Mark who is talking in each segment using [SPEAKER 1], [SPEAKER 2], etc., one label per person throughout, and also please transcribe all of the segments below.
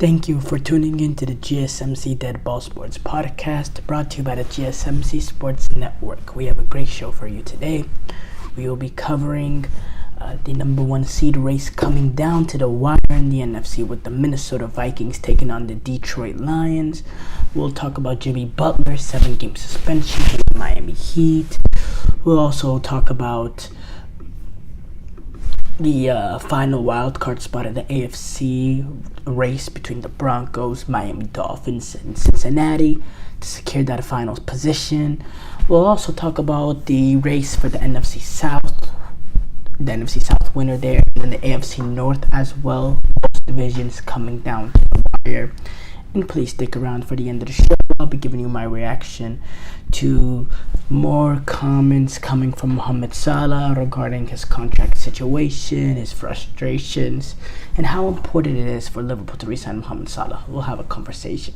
[SPEAKER 1] Thank you for tuning in to the GSMC Dead Ball Sports Podcast, brought to you by the GSMC Sports Network. We have a great show for you today. We will be covering the number one seed race coming down to the wire in the NFC with the Minnesota Vikings taking on the Detroit Lions. We'll talk about Jimmy Butler, 7-game suspension for the Miami Heat. We'll also talk about the final wildcard spot of the AFC race between the Broncos, Miami Dolphins, and Cincinnati to secure that final position. We'll also talk about the race for the NFC South winner there, and then the AFC North as well. Both divisions coming down to the wire. And please stick around for the end of the show. I'll be giving you my reaction to more comments coming from Mohamed Salah regarding his contract situation, his frustrations, and how important it is for Liverpool to re-sign Mohamed Salah. We'll have a conversation.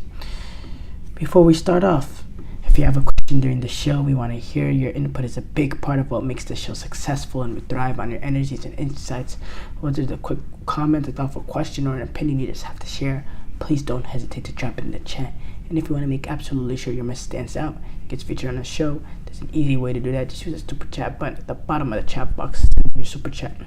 [SPEAKER 1] Before we start off, if you have a question during the show, we want to hear your input. Is a big part of what makes the show successful, and we thrive on your energies and insights. Whether it's a quick comment, a thoughtful question, or an opinion you just have to share, please don't hesitate to drop it in the chat. And if you want to make absolutely sure your message stands out, gets featured on the show, there's an easy way to do that. Just use the super chat button at the bottom of the chat box. Send your super chat.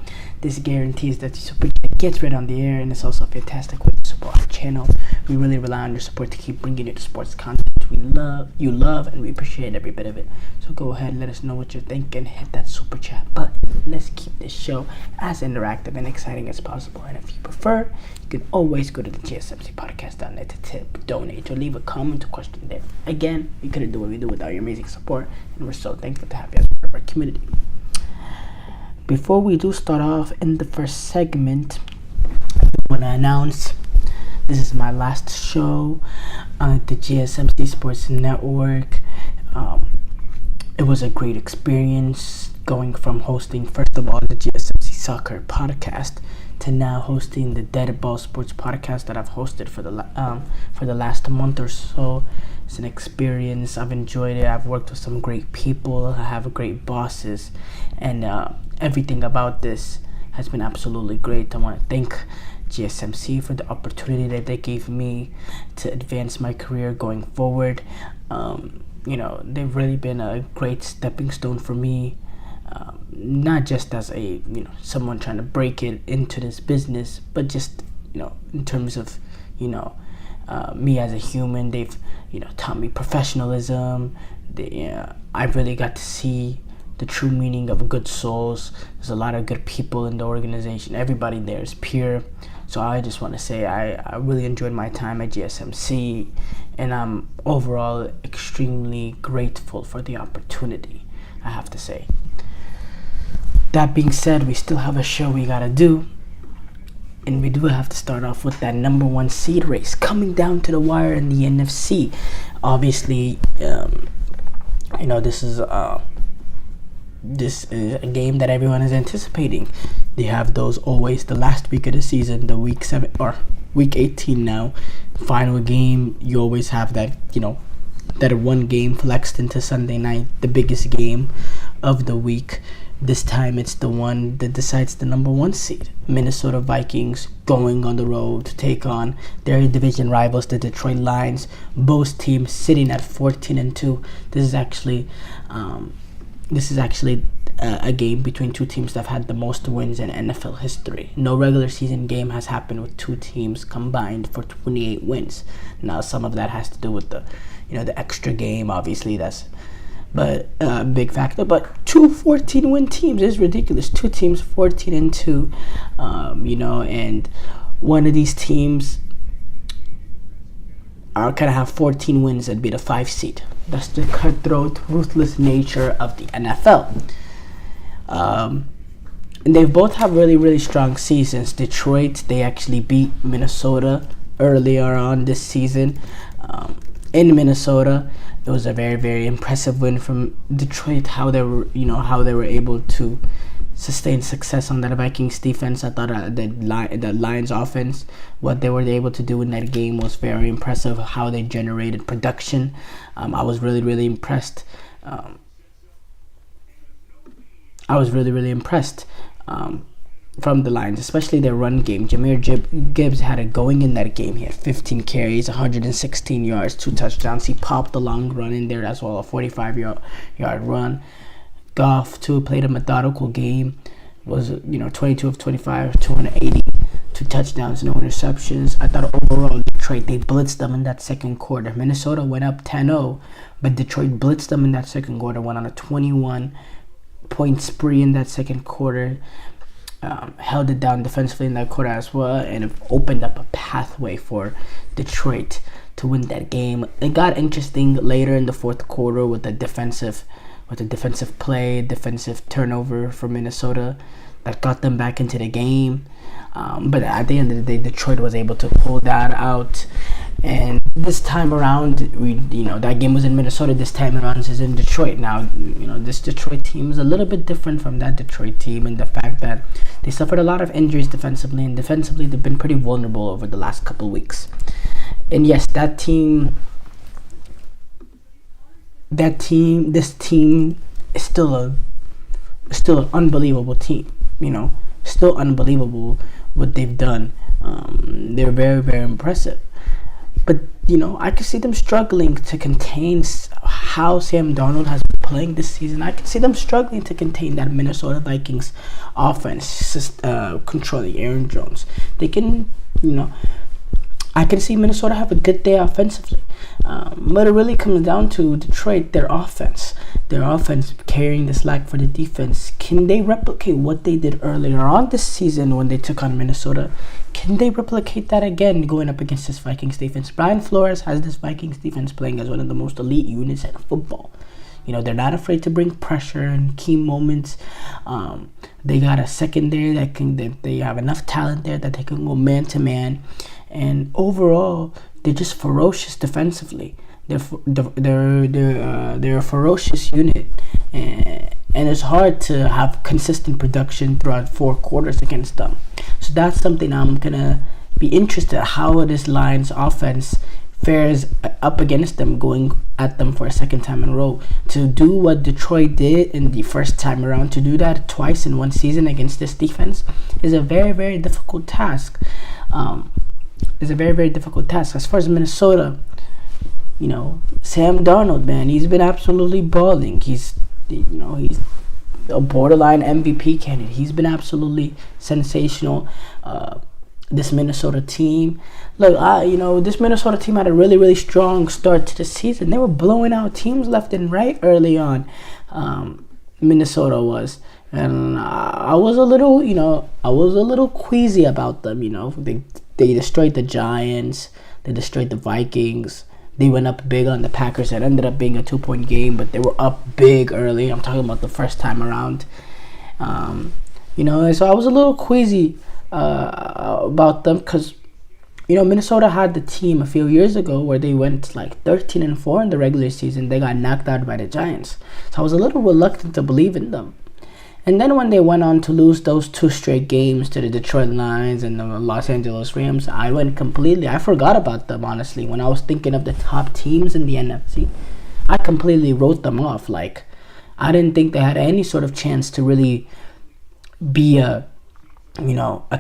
[SPEAKER 1] This guarantees that the super chat gets read on the air, and it's also a fantastic way to support our channel. We really rely on your support to keep bringing you the sports content you love, and we appreciate every bit of it. So go ahead and let us know what you're thinking. Hit that super chat button. Let's keep this show as interactive and exciting as possible. And if you prefer, you can always go to the GSMCpodcast.net to tip, donate, or leave a comment or question there. Again, we couldn't do what we do without your amazing support, and we're so thankful to have you as part of our community. Before we do start off in the first segment, I want to announce this is my last show on the GSMC Sports Network. It was a great experience going from hosting, first of all, the GSMC Soccer Podcast to now hosting the Dead Ball Sports Podcast that I've hosted for the last month or so. It's an experience. I've enjoyed it. I've worked with some great people. I have great bosses, and everything about this has been absolutely great. I want to thank GSMC for the opportunity that they gave me to advance my career going forward. They've really been a great stepping stone for me, not just as a someone trying to break it into this business, but just in terms of me as a human. They've taught me professionalism. I really got to see the true meaning of good souls. There's a lot of good people in the organization. Everybody there is pure. So I just want to say I really enjoyed my time at GSMC, and I'm overall extremely grateful for the opportunity, I have to say. That being said, we still have a show we gotta do, and we do have to start off with that number one seed race coming down to the wire in the NFC. Obviously, this is a game that everyone is anticipating. They have those always the last week of the season, the week 7 or week 18 now, final game. You always have that that one game flexed into Sunday night, the biggest game of the week. This time it's the one that decides the number one seed. Minnesota Vikings going on the road to take on their division rivals, the Detroit Lions. Both teams sitting at 14-2. This is actually a game between two teams that have had the most wins in NFL history. No regular season game has happened with two teams combined for 28 wins. Now, some of that has to do with the extra game. Obviously, that's a big factor. But two 14-win teams is ridiculous. Two teams 14-2. And one of these teams are gonna have 14 wins and be the 5 seed. That's the cutthroat, ruthless nature of the NFL. And they both have really, really strong seasons. Detroit, they actually beat Minnesota earlier on this season. In Minnesota, it was a very, very impressive win from Detroit. How they were able to sustain success on that Vikings defense. I thought the Lions offense, what they were able to do in that game was very impressive. How they generated production, I was really, really impressed. from the Lions, especially their run game. Gibbs had it going in that game. He had 15 carries, 116 yards, 2 touchdowns. He popped a long run in there as well, a 45-yard run. Goff, too, played a methodical game. Was 22 of 25, 280, 2 touchdowns, no interceptions. I thought overall Detroit, they blitzed them in that second quarter. Minnesota went up 10-0, but Detroit blitzed them in that second quarter, went on a 21-point spree in that second quarter. Held it down defensively in that quarter as well, and it opened up a pathway for Detroit to win that game. It got interesting later in the fourth quarter with a defensive play, defensive turnover for Minnesota that got them back into the game. But at the end of the day, Detroit was able to pull that out. And this time around, that game was in Minnesota. This time around is in Detroit. Now, this Detroit team is a little bit different from that Detroit team in the fact that they suffered a lot of injuries defensively, and defensively they've been pretty vulnerable over the last couple weeks. And yes, this team is still an unbelievable team. Still unbelievable what they've done. They're very, very impressive. But, I can see them struggling to contain how Sam Darnold has been playing this season. I can see them struggling to contain that Minnesota Vikings offense, controlling Aaron Jones. They can, I can see Minnesota have a good day offensively. But it really comes down to Detroit, their offense. Their offense carrying the slack for the defense. Can they replicate what they did earlier on this season when they took on Minnesota? Can they replicate that again going up against this Vikings defense? Brian Flores has this Vikings defense playing as one of the most elite units in football. They're not afraid to bring pressure in key moments. They got a secondary they have enough talent there that they can go man to man. And overall, they're just ferocious defensively. They're a ferocious unit, and it's hard to have consistent production throughout 4 quarters against them. So that's something I'm gonna be interested how this Lions offense fares up against them, going at them for a second time in a row. To do what Detroit did in the first time around, to do that twice in one season against this defense is a very, very difficult task. As far as Minnesota, Sam Darnold, man, he's been absolutely balling. He's a borderline MVP candidate. He's been absolutely sensational. This Minnesota team, this Minnesota team had a really, really strong start to the season. They were blowing out teams left and right early on. Minnesota was, and I was a little queasy about them. They destroyed the Giants. They destroyed the Vikings. They went up big on the Packers. It ended up being a 2-point game, but they were up big early. I'm talking about the first time around. So I was a little queasy about them because, Minnesota had the team a few years ago where they went like 13-4 in the regular season. They got knocked out by the Giants. So I was a little reluctant to believe in them. And then when they went on to lose those 2 straight games to the Detroit Lions and the Los Angeles Rams, I forgot about them, honestly. When I was thinking of the top teams in the NFC, I completely wrote them off. Like, I didn't think they had any sort of chance to really be a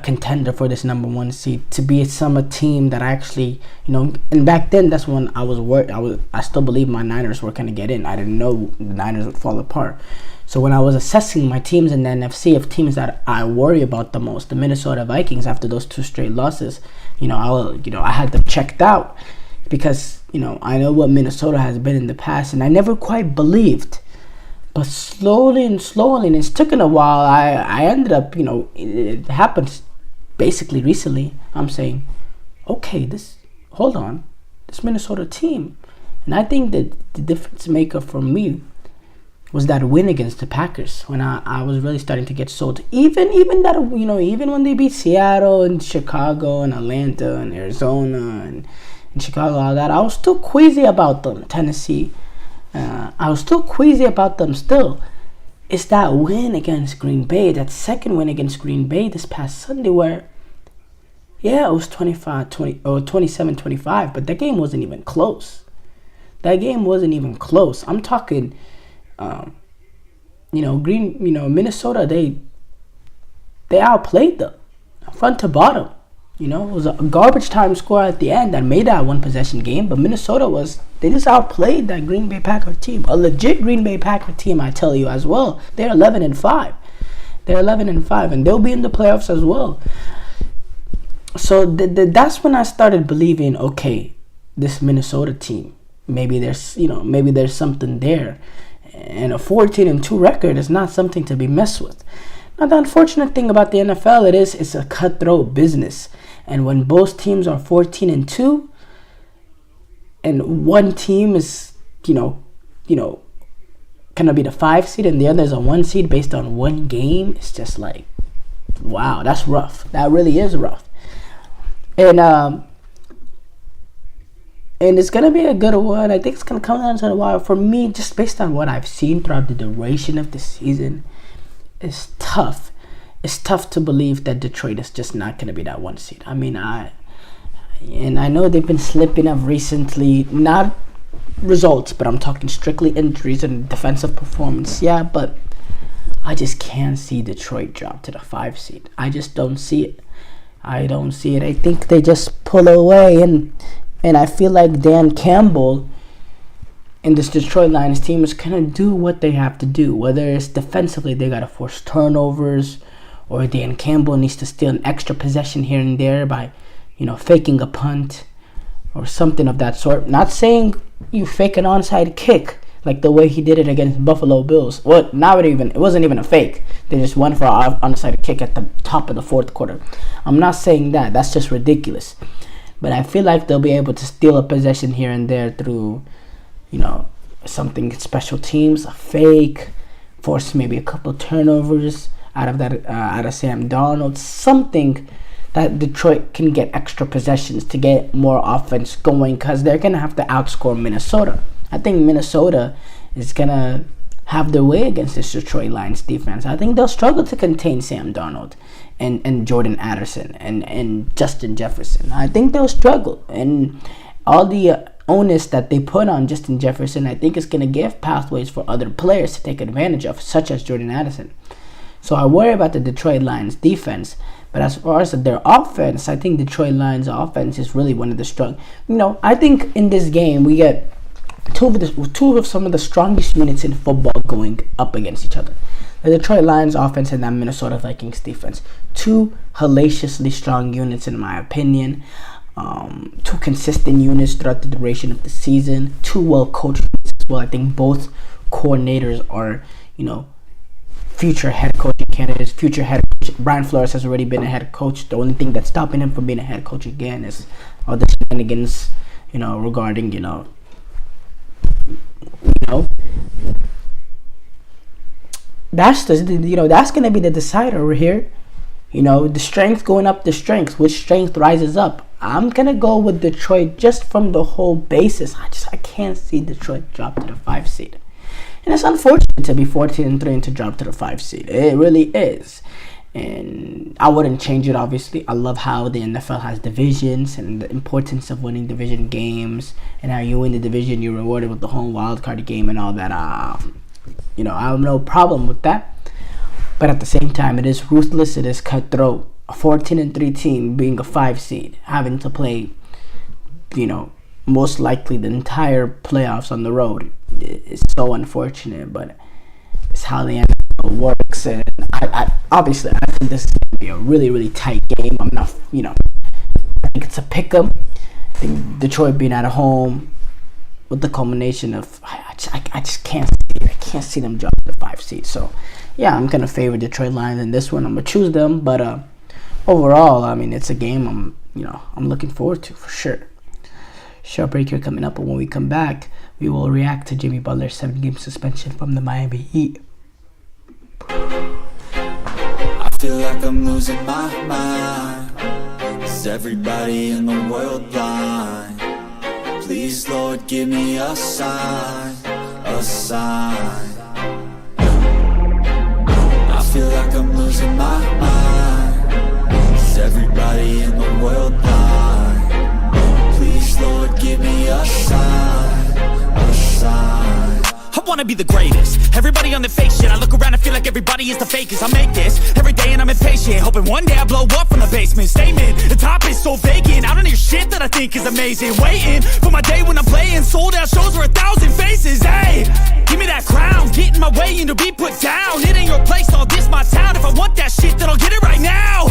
[SPEAKER 1] contender for this number 1 seed, to be a team that actually, and back then, that's when I was worried. I still believe my Niners were going to get in. I didn't know the Niners would fall apart. So when I was assessing my teams in the NFC of teams that I worry about the most, the Minnesota Vikings, after those 2 straight losses, I had them checked out because, I know what Minnesota has been in the past, and I never quite believed. But slowly, and it's taken a while. I ended up, it happened basically recently. I'm saying, okay, this Minnesota team. And I think that the difference maker for me was that win against the Packers when I was really starting to get sold. Even when they beat Seattle and Chicago and Atlanta and Arizona and Chicago, all that, I was still queasy about them. Tennessee. I was still queasy about them still. It's that win against Green Bay, that second win against Green Bay this past Sunday where, it was 27-25, but that game wasn't even close. I'm talking, Minnesota, they outplayed them, front to bottom. It was a garbage time score at the end that made that one possession game. But they just outplayed that Green Bay Packer team, a legit Green Bay Packer team. I tell you as well, they're 11-5. They're 11-5, and they'll be in the playoffs as well. So that's when I started believing, okay, this Minnesota team, maybe there's something there, and a 14-2 record is not something to be messed with. Now, the unfortunate thing about the NFL, it's a cutthroat business, and when both teams are 14-2, and one team is gonna be the 5 seed and the other is a 1 seed based on one game, it's just like, wow, that's rough. That really is rough. And it's going to be a good one. I think it's going to come down to a while. For me, just based on what I've seen throughout the duration of the season, it's tough. It's tough to believe that Detroit is just not going to be that 1 seed. I mean, I know they've been slipping up recently. Not results, but I'm talking strictly injuries and defensive performance. Yeah, but I just can't see Detroit drop to the 5 seed. I just don't see it. I don't see it. I think they just pull away, and I feel like Dan Campbell and this Detroit Lions team is going to do what they have to do. Whether it's defensively, they got to force turnovers, or Dan Campbell needs to steal an extra possession here and there by, faking a punt or something of that sort. Not saying you fake an onside kick like the way he did it against Buffalo Bills. Well, it wasn't even a fake. They just went for an onside kick at the top of the fourth quarter. I'm not saying that. That's just ridiculous. But I feel like they'll be able to steal a possession here and there through, something special teams, a fake, force maybe a couple turnovers out of Sam Darnold, something that Detroit can get extra possessions to get more offense going, because they're going to have to outscore Minnesota. I think Minnesota is going to have their way against this Detroit Lions defense. I think they'll struggle to contain Sam Darnold and Jordan Addison and Justin Jefferson. I think they'll struggle. And all the onus that they put on Justin Jefferson, I think is going to give pathways for other players to take advantage of, such as Jordan Addison. So I worry about the Detroit Lions defense. But as far as their offense, I think Detroit Lions offense is really one of the strong. I think in this game we get two of some of the strongest units in football going up against each other. The Detroit Lions offense and that Minnesota Vikings defense. Two hellaciously strong units in my opinion. Two consistent units throughout the duration of the season. Two well-coached units as well. I think both coordinators are, future head coaching candidates, future head coach. Brian Flores has already been a head coach. The only thing that's stopping him from being a head coach again is all the shenanigans, regarding, that's that's gonna be the decider over here. The strength going up the strength. Which strength rises up? I'm gonna go with Detroit just from the whole basis. I can't see Detroit drop to the 5 seed. And it's unfortunate to be 14-3 and to drop to the 5 seed. It really is. And I wouldn't change it, obviously. I love how the NFL has divisions and the importance of winning division games, and how you win the division, you're rewarded with the home wildcard game and all that. I have no problem with that. But at the same time, it is ruthless. It is cutthroat. A 14-3 team being a 5 seed, having to play, most likely the entire playoffs on the road. It's so unfortunate, but it's how the NFL works. And I obviously I think this is going to be a really, really tight game. I'm not, I think it's a pick-em. I think Detroit being at home with the culmination of I just can't see it. I can't see them drop the 5 seed. So yeah, I'm gonna favor Detroit Lions in this one. I'm gonna choose them, but overall, I mean, it's a game I'm looking forward to for sure. Short break here coming up, but when we come back, we will react to Jimmy Butler's 7-game suspension from the Miami Heat.
[SPEAKER 2] I feel like I'm losing my mind. Is everybody in the world blind? Please, Lord, give me a sign, a sign. I feel like I'm losing my mind. Is everybody in the world blind? Please, Lord, give me a sign, a sign.
[SPEAKER 3] I
[SPEAKER 2] wanna be the greatest. Everybody on the fake shit, I look around and feel like everybody is the fakest. I make this every day and I'm impatient, hoping one day I blow up from the basement. Statement, the top is so vacant, I don't hear shit that I think is amazing. Waiting for my day when I'm playing sold out shows for 1,000 faces. Hey, give me that crown, get in my way and to be put down. It ain't your place, all this my town. If I want that shit, then I'll get it right now.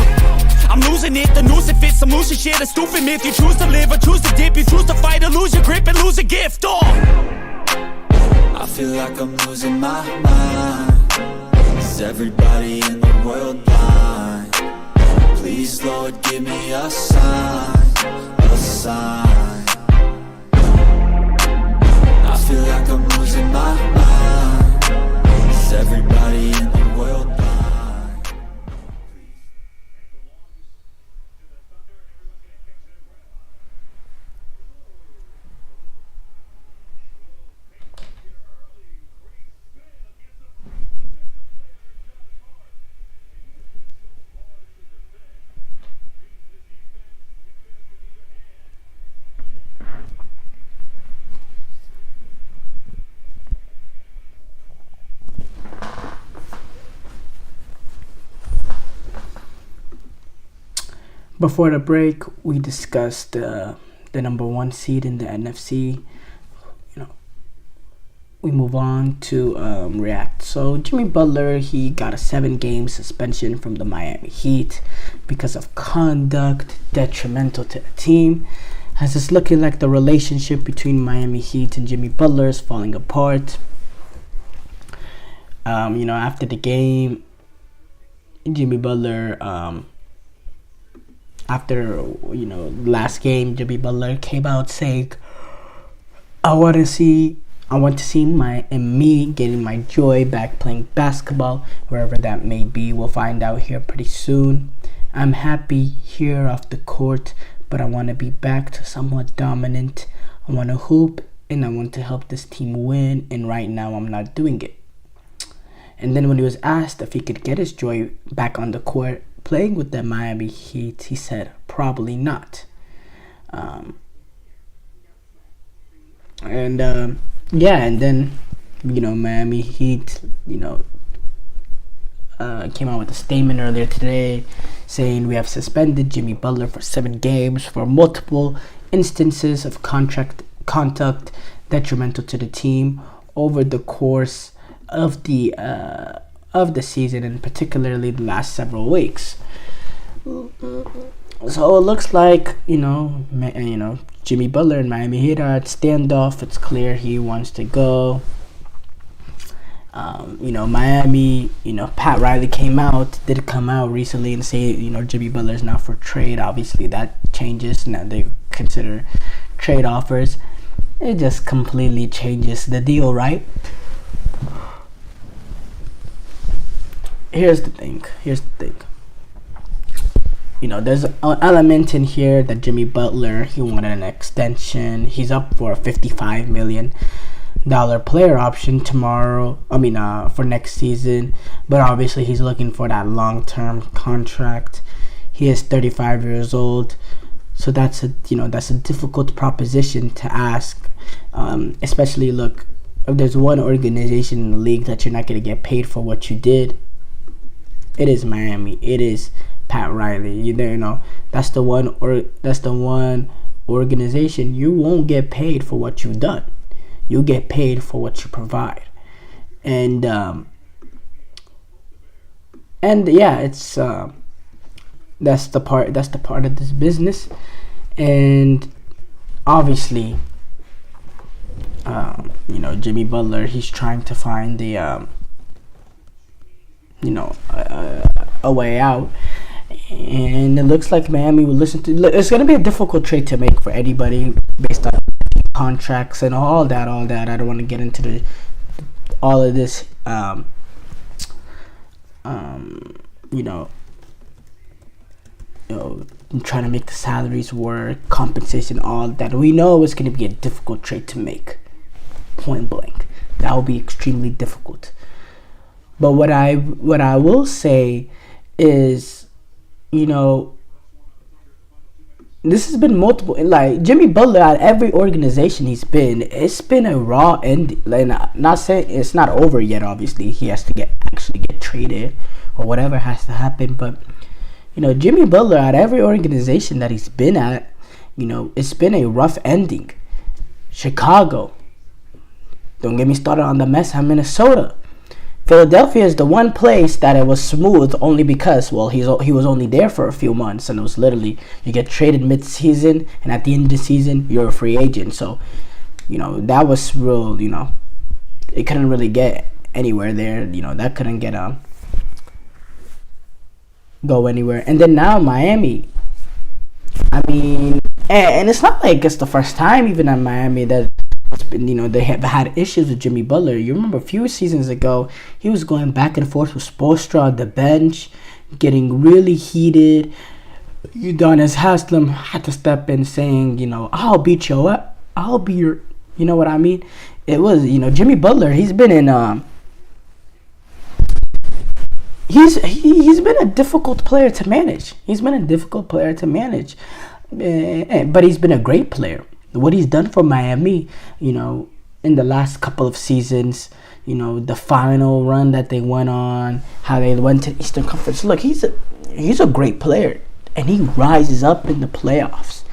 [SPEAKER 2] I'm losing it, the noose it fits, I'm losing shit. A stupid myth, you choose to live or choose to dip. You choose to fight or lose your grip and lose a gift. Oh,
[SPEAKER 3] I feel like I'm losing my mind. Is everybody in the world blind? Please, Lord, give me a sign, a sign. I feel like I'm losing my mind. Is everybody in the world blind?
[SPEAKER 1] Before the break, we discussed the number one seed in the NFC. We move on to react. So Jimmy Butler, he got a 7-game suspension from the Miami Heat because of conduct detrimental to the team. As it's looking like the relationship between Miami Heat and Jimmy Butler is falling apart. After the game, Jimmy Butler, after last game, Jimmy Butler came out saying, I want to see me getting my joy back playing basketball, wherever that may be. We'll find out here pretty soon. I'm happy here off the court, but I want to be back to somewhat dominant. I want to hoop and I want to help this team win, and right now I'm not doing it. And then when he was asked if he could get his joy back on the court playing with the Miami Heat, he said probably not. And then Miami Heat came out with a statement earlier today saying we have suspended Jimmy Butler for 7 games for multiple instances of conduct detrimental to the team over the course of the season, and particularly the last several weeks. So it looks like Jimmy Butler and Miami Heat are at standoff. It's clear he wants to go. Miami, Pat Riley did come out recently and say, Jimmy Butler is now for trade. Obviously that changes. Now they consider trade offers. It just completely changes the deal, right? Here's the thing. There's an element in here that Jimmy Butler, he wanted an extension. He's up for a $55 million player option for next season. But obviously he's looking for that long-term contract. He is 35 years old. So that's a difficult proposition to ask. Especially, look, if there's one organization in the league that you're not going to get paid for what you did, it is Miami. It is Pat Riley. That's the one organization you won't get paid for what you've done. You get paid for what you provide. And it's that's the part of this business. And obviously Jimmy Butler, he's trying to find the a way out, and it looks like Miami will listen to. It's going to be a difficult trade to make for anybody based on contracts and all that. I don't want to get into all of this. Trying to make the salaries work, compensation, all that. We know it's going to be a difficult trade to make. Point blank, that will be extremely difficult. But what I will say is, this has been multiple. Like Jimmy Butler, at every organization he's been, it's been a raw end. Like, not saying it's not over yet. Obviously, he has to actually get traded or whatever has to happen. But Jimmy Butler, at every organization that he's been at, it's been a rough ending. Chicago. Don't get me started on the mess at Minnesota. Philadelphia is the one place that it was smooth only because, well, he was only there for a few months, and it was literally you get traded mid-season, and at the end of the season, you're a free agent. So, that was real, it couldn't really get anywhere there. That couldn't get go anywhere. And then now Miami. I mean, and it's not like it's the first time even at Miami that it's been, they have had issues with Jimmy Butler. You remember a few seasons ago, he was going back and forth with Spoelstra on the bench, getting really heated. Udonis Haslem had to step in saying, I'll beat you up. I'll be your, you know what I mean? It was, Jimmy Butler, he's been in, he's been a difficult player to manage. But he's been a great player. What he's done for Miami, in the last couple of seasons, the final run that they went on, how they went to the Eastern Conference. Look, he's a great player, and he rises up in the playoffs.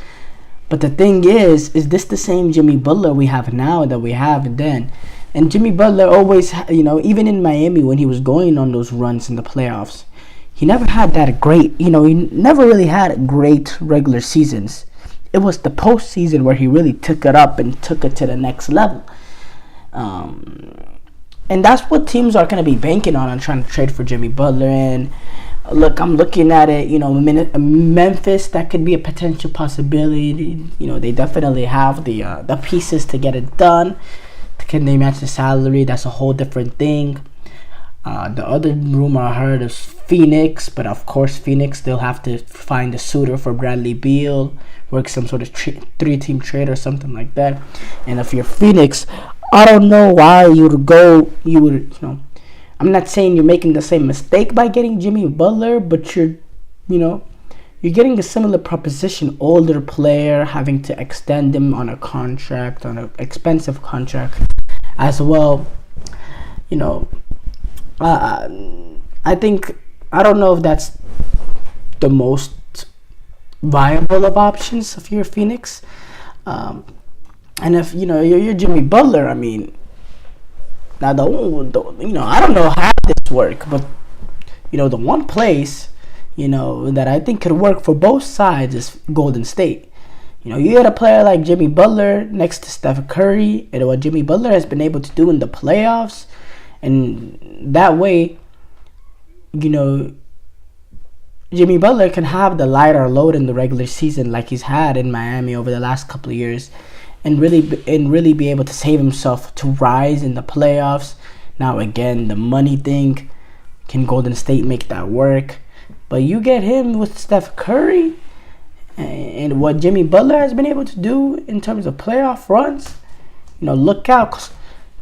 [SPEAKER 1] But the thing is this the same Jimmy Butler we have now that we have then? And Jimmy Butler always, even in Miami when he was going on those runs in the playoffs, he never had that great, he never really had great regular seasons. It was the postseason where he really took it up and took it to the next level. And that's what teams are going to be banking on trying to trade for Jimmy Butler. And look, I'm looking at it, Memphis, that could be a potential possibility. They definitely have the pieces to get it done. Can they match the salary? That's a whole different thing. The other rumor I heard is Phoenix, but of course Phoenix, they'll have to find a suitor for Bradley Beal, work some sort of three-team trade or something like that. And if you're Phoenix, I don't know why I'm not saying you're making the same mistake by getting Jimmy Butler, but you're getting a similar proposition, older player, having to extend him on an expensive contract as well. I think, I don't know if that's the most viable of options if you're Phoenix. And if, you're Jimmy Butler, I mean, now I don't know how this work, but, the one place, that I think could work for both sides is Golden State. You get a player like Jimmy Butler next to Steph Curry, and what Jimmy Butler has been able to do in the playoffs, and that way, Jimmy Butler can have the lighter load in the regular season like he's had in Miami over the last couple of years, and really be able to save himself to rise in the playoffs. Now again, the money thing, can Golden State make that work? But you get him with Steph Curry and what Jimmy Butler has been able to do in terms of playoff runs, look out. 'Cause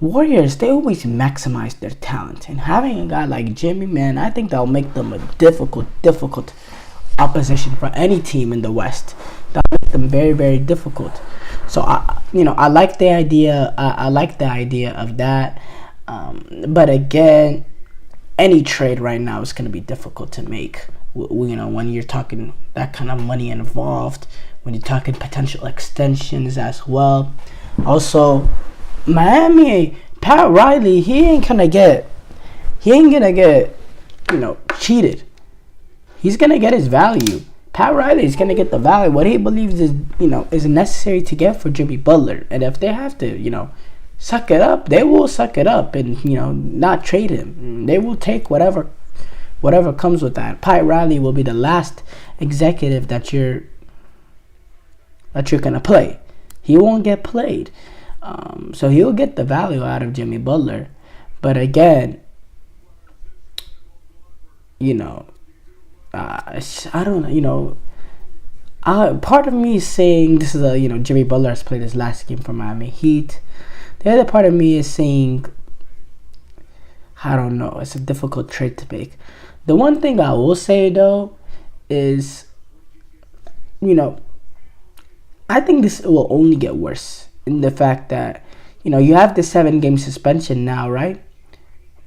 [SPEAKER 1] Warriors, they always maximize their talent. And having a guy like Jimmy, man, I think that'll make them a difficult opposition for any team in the West. That'll make them very, very difficult. So, I like the idea. I like the idea of that. But again, any trade right now is going to be difficult to make. When you're talking that kind of money involved, when you're talking potential extensions as well. Also, Miami, Pat Riley, he ain't gonna get cheated. He's gonna get his value. Pat Riley is gonna get the value, what he believes is necessary to get for Jimmy Butler. And if they have to, suck it up, they will suck it up and not trade him. They will take whatever comes with that. Pat Riley will be the last executive that you're gonna play. He won't get played. So he'll get the value out of Jimmy Butler. But again, I don't know, part of me is saying this is Jimmy Butler has played his last game for Miami Heat. The other part of me is saying, I don't know, it's a difficult trade to make. The one thing I will say though is, I think this will only get worse in the fact that, you have the 7-game suspension now, right?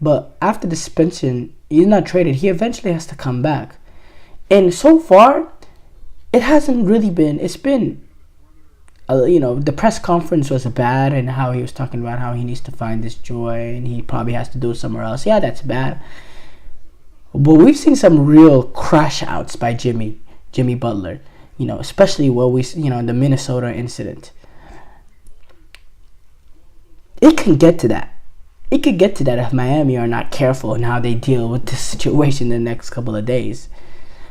[SPEAKER 1] But after the suspension, he's not traded. He eventually has to come back. And so far, it hasn't really been. It's been, the press conference was bad, and how he was talking about how he needs to find this joy and he probably has to do it somewhere else. Yeah, that's bad. But we've seen some real crash outs by Jimmy Butler, especially the Minnesota incident. It can get to that. It could get to that if Miami are not careful in how they deal with this situation in the next couple of days.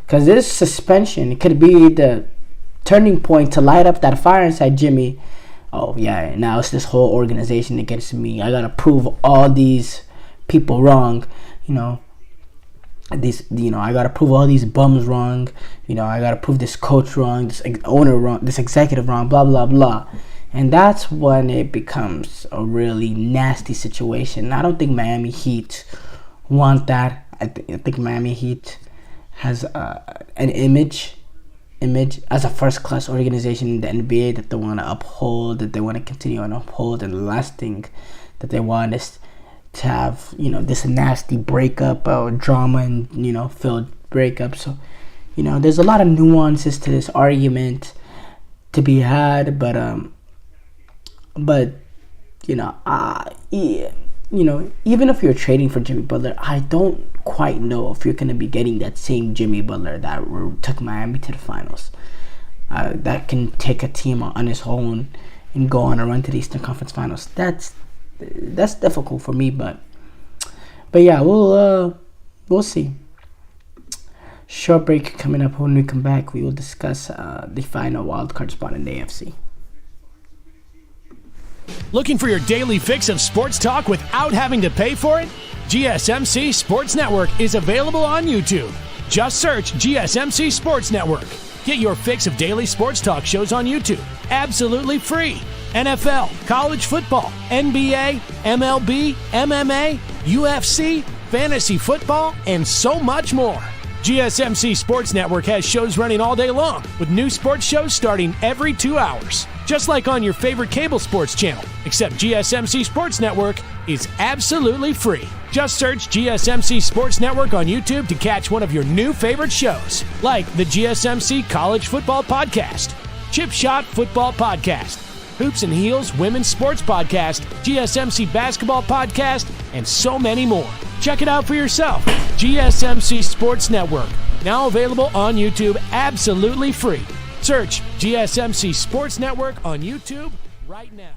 [SPEAKER 1] Because this suspension, it could be the turning point to light up that fire inside Jimmy. Oh, yeah, now it's this whole organization against me. I got to prove all these people wrong, I got to prove all these bums wrong. I got to prove this coach wrong, this owner wrong, this executive wrong, blah, blah, blah. And that's when it becomes a really nasty situation. I don't think Miami Heat want that. I think Miami Heat has an image as a first-class organization in the NBA that they want to uphold, that they want to continue and uphold. And the last thing that they want is to have, this nasty breakup or drama and, filled breakup. So, there's a lot of nuances to this argument to be had, but even if you're trading for Jimmy Butler, I don't quite know if you're going to be getting that same Jimmy Butler that took Miami to the finals. That can take a team on his own and go on a run to the Eastern Conference Finals. That's difficult for me, but yeah, we'll see. Short break coming up. When we come back, we will discuss the final wildcard spot in the AFC.
[SPEAKER 4] Looking for your daily fix of sports talk without having to pay for it? GSMC Sports Network is available on YouTube. Just search GSMC Sports Network. Get your fix of daily sports talk shows on YouTube, absolutely free. NFL, college football, NBA, MLB, MMA, UFC, fantasy football, and so much more. GSMC Sports Network has shows running all day long, with new sports shows starting every 2 hours. Just like on your favorite cable sports channel, except GSMC Sports Network is absolutely free. Just search GSMC Sports Network on YouTube to catch one of your new favorite shows, like the GSMC College Football Podcast, Chip Shot Football Podcast, Hoops and Heels Women's Sports Podcast, GSMC Basketball Podcast, and so many more. Check it out for yourself. GSMC Sports Network, now available on YouTube absolutely free. Search GSMC Sports Network on YouTube right now.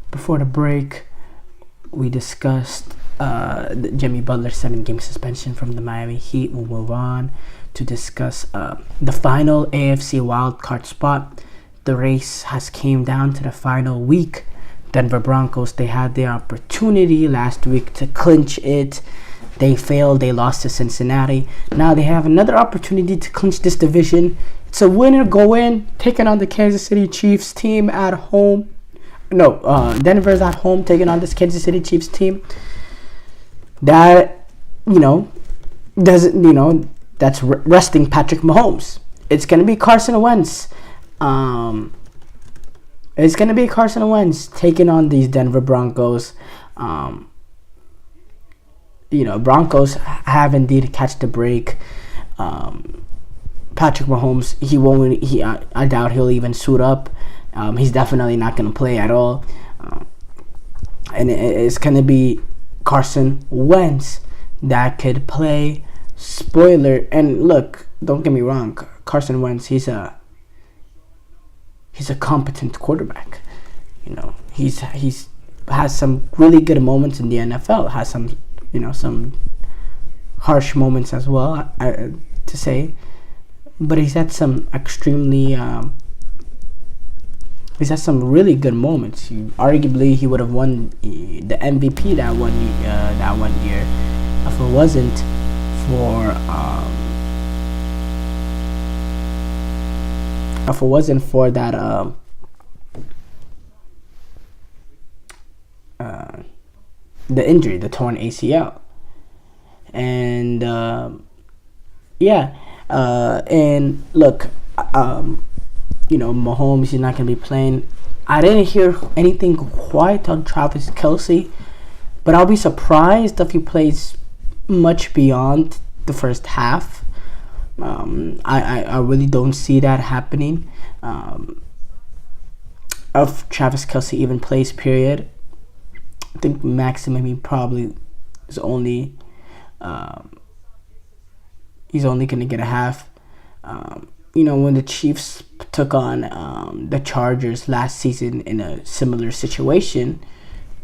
[SPEAKER 1] Before the break, we discussed the Jimmy Butler 7-game suspension from the Miami Heat. We'll move on to discuss the final AFC wildcard spot. The race has came down to the final week. Denver Broncos, they had their opportunity last week to clinch it. They failed. They lost to Cincinnati. Now they have another opportunity to clinch this division. It's a winner go in, taking on the Kansas City Chiefs team at home. Denver's at home taking on this Kansas City Chiefs team that, that's resting Patrick Mahomes. It's going to be Carson Wentz. It's going to be Carson Wentz taking on these Denver Broncos. Broncos have indeed catch the break. Patrick Mahomes, I doubt he'll even suit up. He's definitely not going to play at all. And it's going to be Carson Wentz that could play. Spoiler, and look, don't get me wrong, Carson Wentz, he's a competent quarterback. He's has some really good moments in the NFL, has some harsh moments as well, to say, but he's had some extremely he's had some really good moments. Arguably, he would have won the MVP that one year if it wasn't for if it wasn't for that the injury, the torn ACL. And and look, Mahomes, he's not going to be playing. I didn't hear anything quite on Travis Kelce, but I'll be surprised if he plays much beyond the first half. I really don't see that happening. If Travis Kelce even plays, period, I think maximum he probably is only he's only going to get a half. When the Chiefs took on the Chargers last season in a similar situation,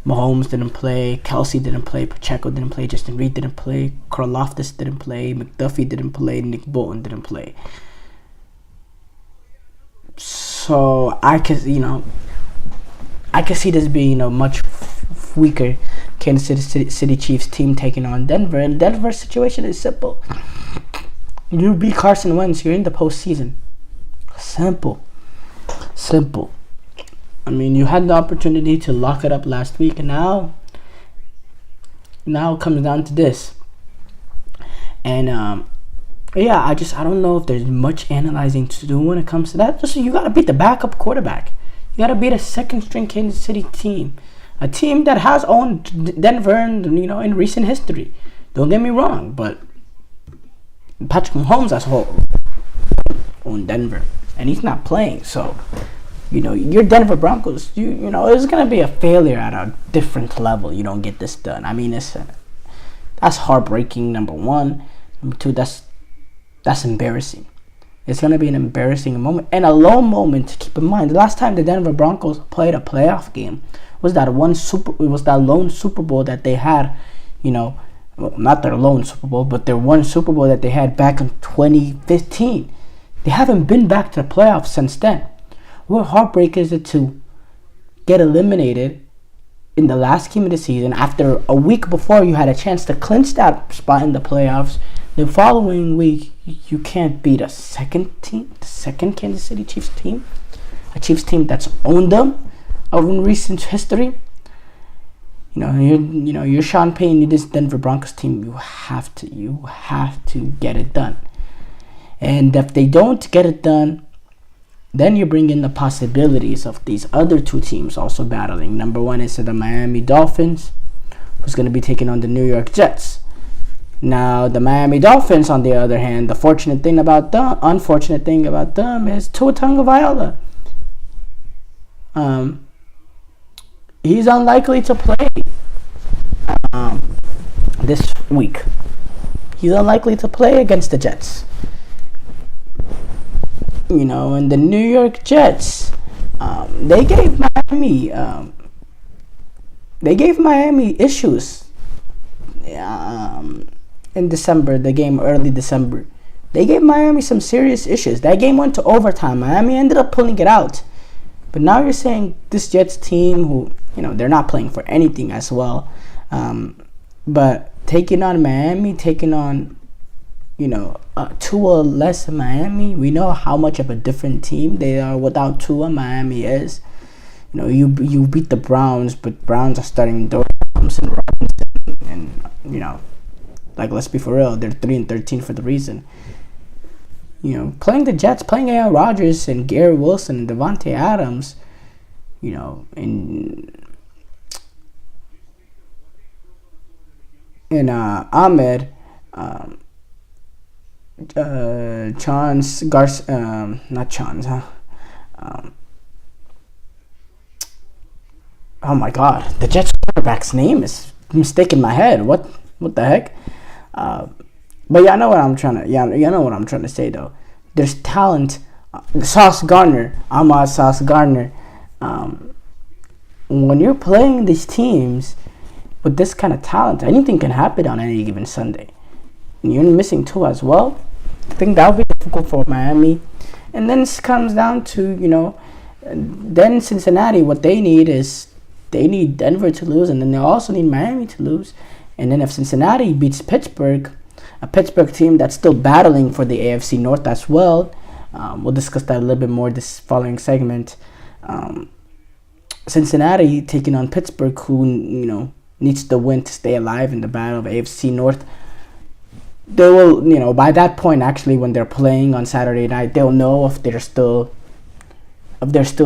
[SPEAKER 1] Mahomes didn't play, Kelce didn't play, Pacheco didn't play, Justin Reed didn't play, Karlaftis didn't play, McDuffie didn't play, Nick Bolton didn't play. So I could see this being a much weaker Kansas City Chiefs team taking on Denver. And Denver's situation is simple. You beat Carson Wentz, you're in the postseason. Simple. I mean, you had the opportunity to lock it up last week, and now it comes down to this. And I don't know if there's much analyzing to do when it comes to that. Just you got to beat the backup quarterback. You got to beat a second-string Kansas City team, a team that has owned Denver, in recent history. Don't get me wrong, but Patrick Mahomes as a whole owned Denver, and he's not playing. So, your Denver Broncos, it's gonna be a failure at a different level. You don't get this done. I mean, that's heartbreaking. Number one, number two, that's embarrassing. It's gonna be an embarrassing moment and a low moment to keep in mind. The last time the Denver Broncos played a playoff game was that lone Super Bowl that they had. Not their lone Super Bowl, but their one Super Bowl that they had back in 2015. They haven't been back to the playoffs since then. What heartbreak is it to get eliminated in the last game of the season after a week before you had a chance to clinch that spot in the playoffs? The following week, you can't beat the second Kansas City Chiefs team, a Chiefs team that's owned them in recent history. You're Sean Payton, you're this Denver Broncos team. You have to get it done. And if they don't get it done, then you bring in the possibilities of these other two teams also battling. Number one is the Miami Dolphins, who's going to be taking on the New York Jets. Now, the Miami Dolphins, on the other hand, the unfortunate thing about them is Tua Tagovailoa. He's unlikely to play this week. He's unlikely to play against the Jets. And the New York Jets, they gave Miami issues in December, early December. They gave Miami some serious issues. That game went to overtime. Miami ended up pulling it out. But now you're saying this Jets team, who, they're not playing for anything as well. But taking on Miami, Tua less Miami, we know how much of a different team they are without Tua. Miami is. You beat the Browns, but Browns are starting Thompson, Robinson, and let's be for real, they're 3-13 for the reason. Playing the Jets, playing Aaron Rodgers and Gary Wilson and Devontae Adams, and Ahmed, oh my God, the Jets quarterback's name is mistaken in my head. What the heck? But you know what I'm trying to say though. There's talent. Ahmad Sauce Gardner. When you're playing these teams with this kind of talent, anything can happen on any given Sunday. And you're missing two as well. I think that would be difficult for Miami. And then it comes down to, then Cincinnati, what they need is they need Denver to lose, and then they also need Miami to lose. And then if Cincinnati beats Pittsburgh, a Pittsburgh team that's still battling for the AFC North as well, We'll discuss that a little bit more this following segment. Cincinnati taking on Pittsburgh, who needs the win to stay alive in the battle of AFC North. They will, by that point, actually, when they're playing on Saturday night, they'll know if they're still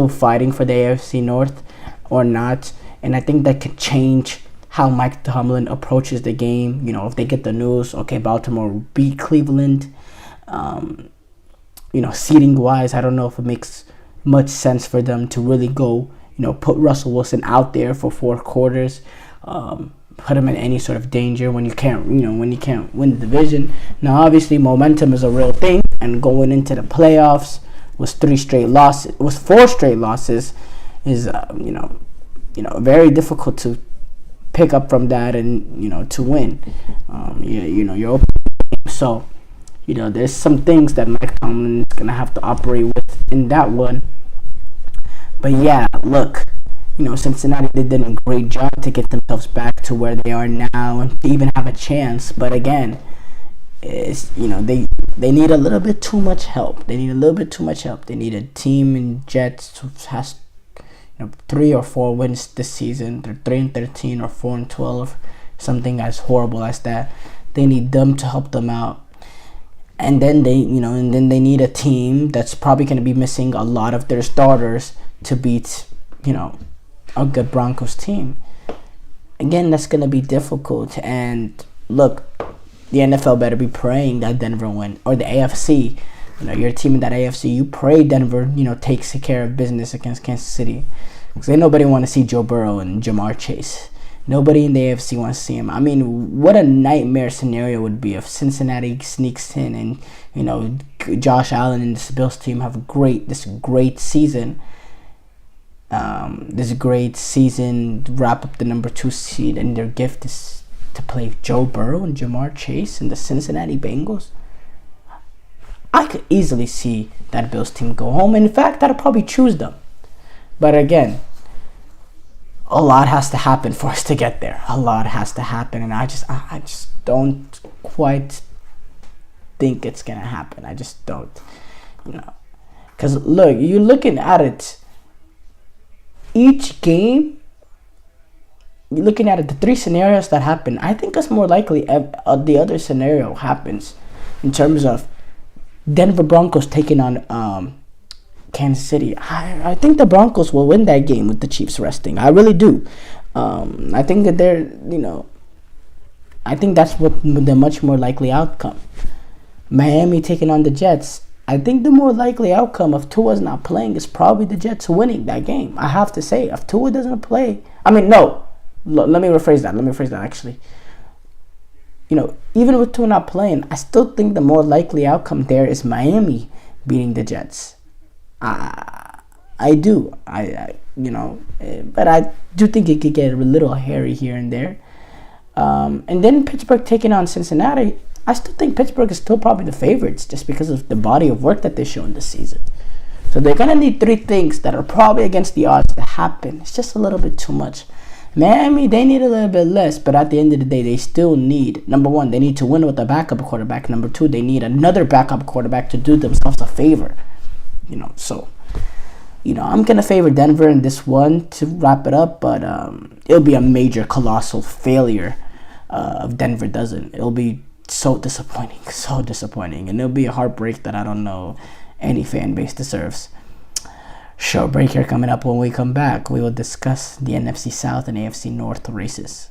[SPEAKER 1] fighting for the AFC North or not. And I think that could change how Mike Tomlin approaches the game. If they get the news, okay, Baltimore beat Cleveland. Seeding wise, I don't know if it makes much sense for them to really go, put Russell Wilson out there for 4 quarters, put him in any sort of danger when you can't win the division. Now, obviously, momentum is a real thing, and going into the playoffs was 4 straight losses is very difficult to pick up from that and to win. You're open. So there's some things that Mike Tomlin is gonna have to operate with in that one. But yeah, look, Cincinnati, they did a great job to get themselves back to where they are now and to even have a chance. But again, it's they need a little bit too much help. They need a team in Jets who has 3 or 4 wins this season. They're 3-13 or 4-12, something as horrible as that. They need them to help them out. And then they need a team that's probably going to be missing a lot of their starters to beat, a good Broncos team. Again, that's going to be difficult. And look, the NFL better be praying that Denver win, or the AFC. You're a team in that AFC. You pray Denver, takes care of business against Kansas City. Because ain't nobody want to see Joe Burrow and Jamar Chase. Nobody in the AFC wants to see him. I mean, what a nightmare scenario would be if Cincinnati sneaks in and, Josh Allen and the Bills team have this great season. Wrap up the number 2 seed, and their gift is to play Joe Burrow and Jamar Chase and the Cincinnati Bengals. I could easily see that Bills team go home. In fact, I'd probably choose them. But again, a lot has to happen for us to get there. A lot has to happen, and I just don't quite think it's gonna happen. I just don't, because look, you're looking at it. Each game, you're looking at it. The 3 scenarios that happen, I think it's more likely the other scenario happens, in terms of Denver Broncos taking on Kansas City. I think the Broncos will win that game with the Chiefs resting. I really do. I think that I think that's what the much more likely outcome. Miami taking on the Jets. I think the more likely outcome of Tua's not playing is probably the Jets winning that game. I have to say, if Tua doesn't play, let me rephrase that actually. Even with Tua not playing, I still think the more likely outcome there is Miami beating the Jets. I do. But I do think it could get a little hairy here and there. And then Pittsburgh taking on Cincinnati. I still think Pittsburgh is still probably the favorites just because of the body of work that they've shown this season. So they're going to need 3 things that are probably against the odds to happen. It's just a little bit too much. Miami, they need a little bit less, but at the end of the day, they still need, number 1, they need to win with a backup quarterback. Number 2, they need another backup quarterback to do themselves a favor. So I'm going to favor Denver in this one to wrap it up, but it'll be a major, colossal failure if Denver doesn't. It'll be so disappointing, and it'll be a heartbreak that I don't know any fan base deserves. Short break here coming up. When we come back, we will discuss the NFC South and AFC North races.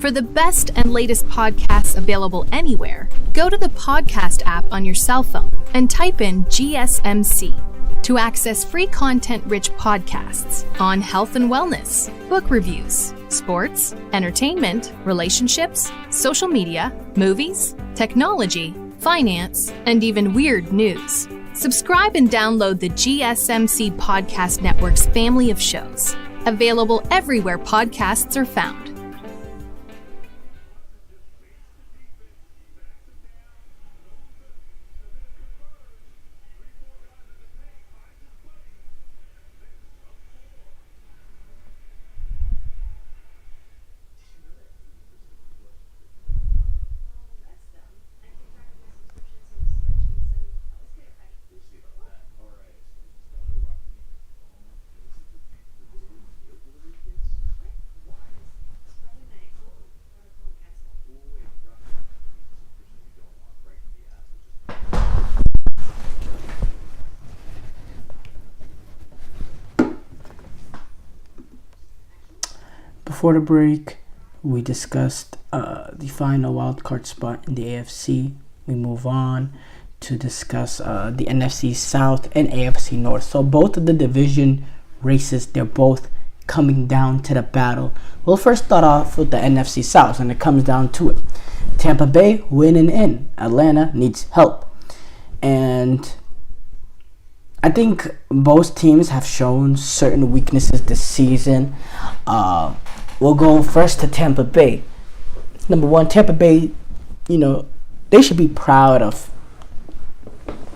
[SPEAKER 5] For the best and latest podcasts available anywhere, go to the podcast app on your cell phone and type in GSMC to access free content-rich podcasts on health and wellness, book reviews, sports, entertainment, relationships, social media, movies, technology, finance, and even weird news. Subscribe and download the GSMC Podcast Network's family of shows, available everywhere podcasts are found.
[SPEAKER 1] before the break, we discussed the final wildcard spot in the AFC. We move on to discuss the NFC South and AFC North. So both of the division races, they're both coming down to the battle. We'll first start off with the NFC South, and it comes down to it. Tampa Bay winning in. Atlanta needs help. And I think both teams have shown certain weaknesses this season. We'll go first to Tampa Bay. Number one, Tampa Bay, they should be proud of,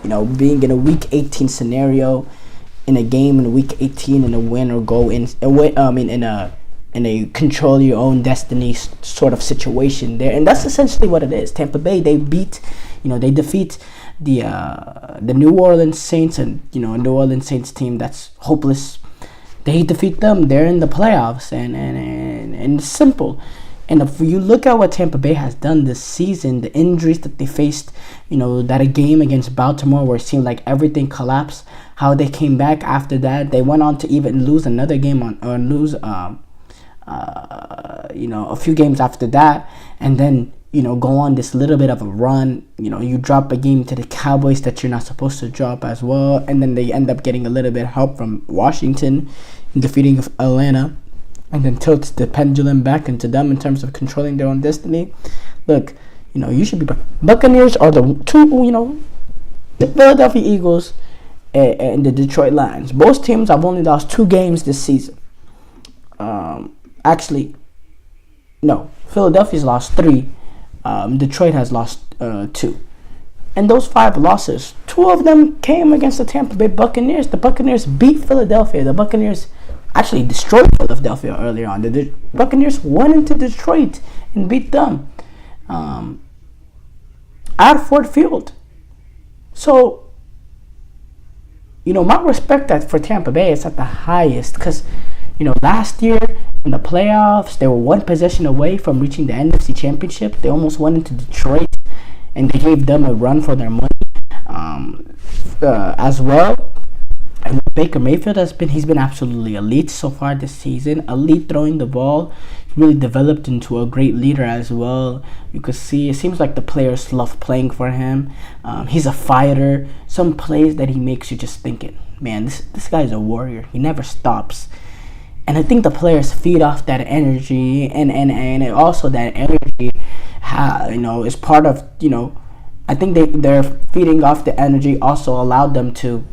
[SPEAKER 1] being in a Week 18 scenario, in a game in Week 18, in a win or go in a control your own destiny sort of situation there, and that's essentially what it is. Tampa Bay, they defeat the New Orleans Saints, and a New Orleans Saints team that's hopeless. They defeat them. They're in the playoffs, and it's simple. And if you look at what Tampa Bay has done this season, the injuries that they faced, that a game against Baltimore where it seemed like everything collapsed, how they came back after that. They went on to even lose another game a few games after that, and then go on this little bit of a run. You drop a game to the Cowboys that you're not supposed to drop as well, and then they end up getting a little bit of help from Washington in defeating Atlanta, and then tilts the pendulum back into them in terms of controlling their own destiny. Look, you should be. Buccaneers are the two, the Philadelphia Eagles and the Detroit Lions. Both teams have only lost 2 games this season. Actually, no. Philadelphia's lost 3. Detroit has lost 2. And those 5 losses, 2 of them came against the Tampa Bay Buccaneers. The Buccaneers beat Philadelphia. The Buccaneers actually destroyed Philadelphia earlier on. The Buccaneers went into Detroit and beat them at Ford Field. So, my respect for Tampa Bay is at the highest, because last year in the playoffs, they were 1 possession away from reaching the NFC Championship. They almost went into Detroit, and they gave them a run for their money as well. And what Baker Mayfield he's been absolutely elite so far this season. Elite throwing the ball. He really developed into a great leader as well. You could see, it seems like the players love playing for him. He's a fighter. Some plays that he makes, you're just thinking, man, this guy's a warrior. He never stops. And I think the players feed off that energy, and also that energy, is part of, I think they're feeding off the energy also allowed them to,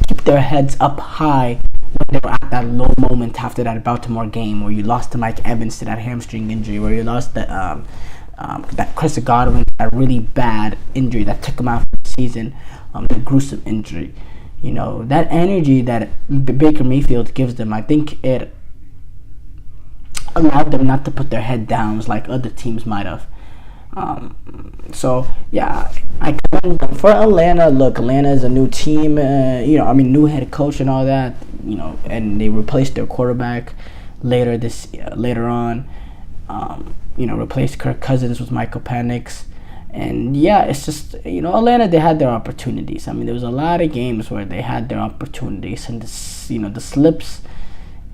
[SPEAKER 1] keep their heads up high when they were at that low moment after that Baltimore game where you lost to Mike Evans to that hamstring injury, where you lost that Chris Godwin, that really bad injury that took him out for the season, the gruesome injury. That energy that Baker Mayfield gives them, I think it allowed them not to put their head down like other teams might have. So yeah, I commend them. For Atlanta, look, Atlanta is a new team, new head coach and all that, and they replaced their quarterback later on. Replaced Kirk Cousins with Michael Penix. And yeah, it's just, Atlanta, they had their opportunities. There was a lot of games where they had their opportunities, and the slips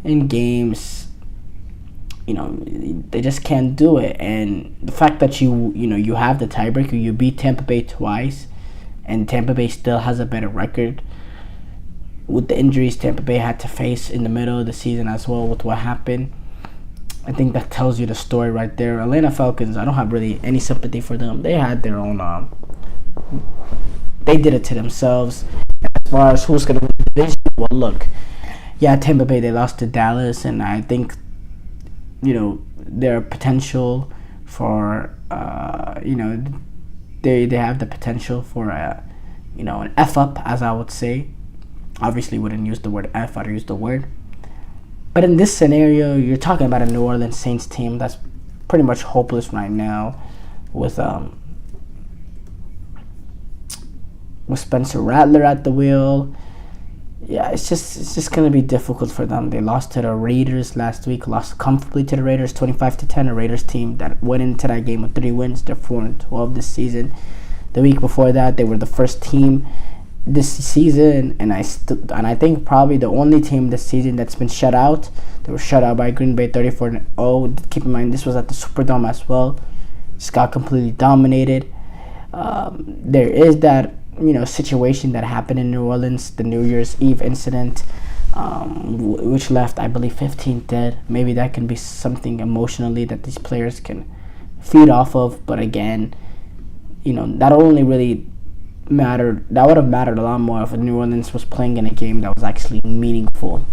[SPEAKER 1] in games, they just can't do it. And the fact that you have the tiebreaker, you beat Tampa Bay twice, and Tampa Bay still has a better record. With the injuries Tampa Bay had to face in the middle of the season as well with what happened, I think that tells you the story right there. Atlanta Falcons, I don't have really any sympathy for them. They had their own, they did it to themselves. As far as who's going to win the division, well, look, yeah, Tampa Bay, they lost to Dallas, and I think, their potential for, they have the potential for, an F-up, as I would say. Obviously, wouldn't use the word F, I'd use the word. But in this scenario, you're talking about a New Orleans Saints team that's pretty much hopeless right now, with Spencer Rattler at the wheel. Yeah, it's just gonna be difficult for them. They lost to the Raiders last week, lost comfortably to the Raiders, 25-10. A Raiders team that went into that game with 3 wins. They're 4-12 this season. The week before that, they were the first team this season, and I think probably the only team this season that's been shut out. They were shut out by Green Bay 34-0. Keep in mind, this was at the Superdome as well. Just got completely dominated. There is that situation that happened in New Orleans, the New Year's Eve incident, which left, I believe, 15 dead. Maybe that can be something emotionally that these players can feed off of. But again, that only really mattered. That would have mattered a lot more if New Orleans was playing in a game that was actually meaningful.